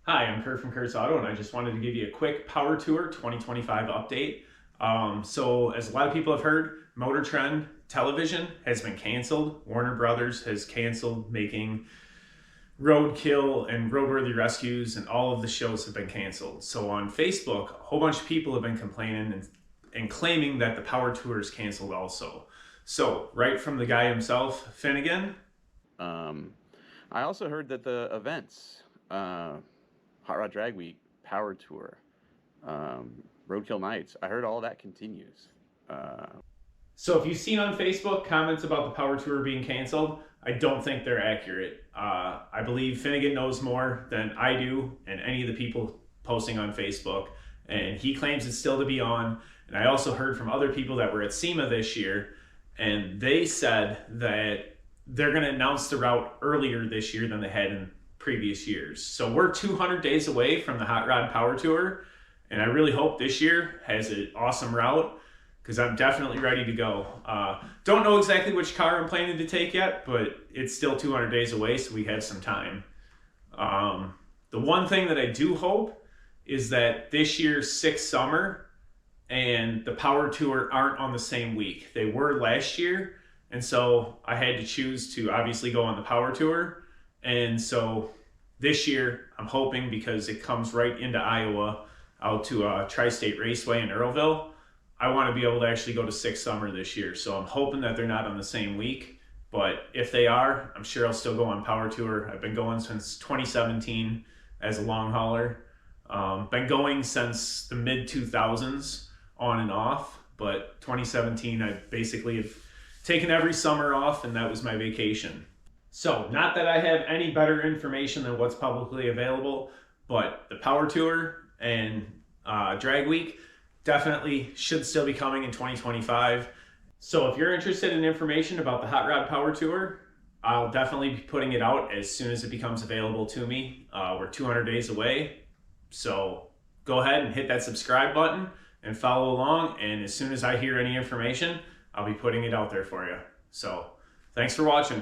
Hi, I'm Kurt from Kurt's Auto, and I just wanted to give you a quick Power Tour 2025 update. So, as a lot of people have heard, Motor Trend Television has been canceled. Warner Brothers has canceled making Roadkill and Roadworthy Rescues, and all of the shows have been canceled. So, on Facebook, a whole bunch of people have been complaining and claiming that the Power Tour is canceled also. So, right from the guy himself, Finnegan. Um, I also heard that the events, Hot Rod Drag Week, Power Tour, Roadkill Nights, I heard all that continues. Uh, So if you've seen on Facebook comments about the Power Tour being canceled, I don't think they're accurate. I believe Finnegan knows more than I do and any of the people posting on Facebook, and he claims it's still to be on. And I also heard from other people that were at SEMA this year, and they said that they're going to announce the route earlier this year than they had in previous years. So we're 200 days away from the Hot Rod Power Tour, and I really hope this year has an awesome route because I'm definitely ready to go. Don't know exactly which car I'm planning to take yet, but it's still 200 days away, so we have some time. The one thing that I do hope is that this year's Sixth Summer and the Power Tour aren't on the same week. They were last year, and so I had to choose to obviously go on the Power Tour. And so this year, I'm hoping because it comes right into Iowa, out to Tri-State Raceway in Earlville, I want to be able to actually go to Sixth Summer this year. So I'm hoping that they're not on the same week. But if they are, I'm sure I'll still go on Power Tour. I've been going since 2017 as a long hauler. Been going since the mid 2000s on and off. But 2017, I basically have taken every summer off, and that was my vacation. So, not that I have any better information than what's publicly available, but the Power Tour and Drag Week definitely should still be coming in 2025. So if you're interested in information about the Hot Rod Power Tour, I'll definitely be putting it out as soon as it becomes available to me. We're 200 days away. So go ahead and hit that subscribe button and follow along. And as soon as I hear any information, I'll be putting it out there for you. So thanks for watching.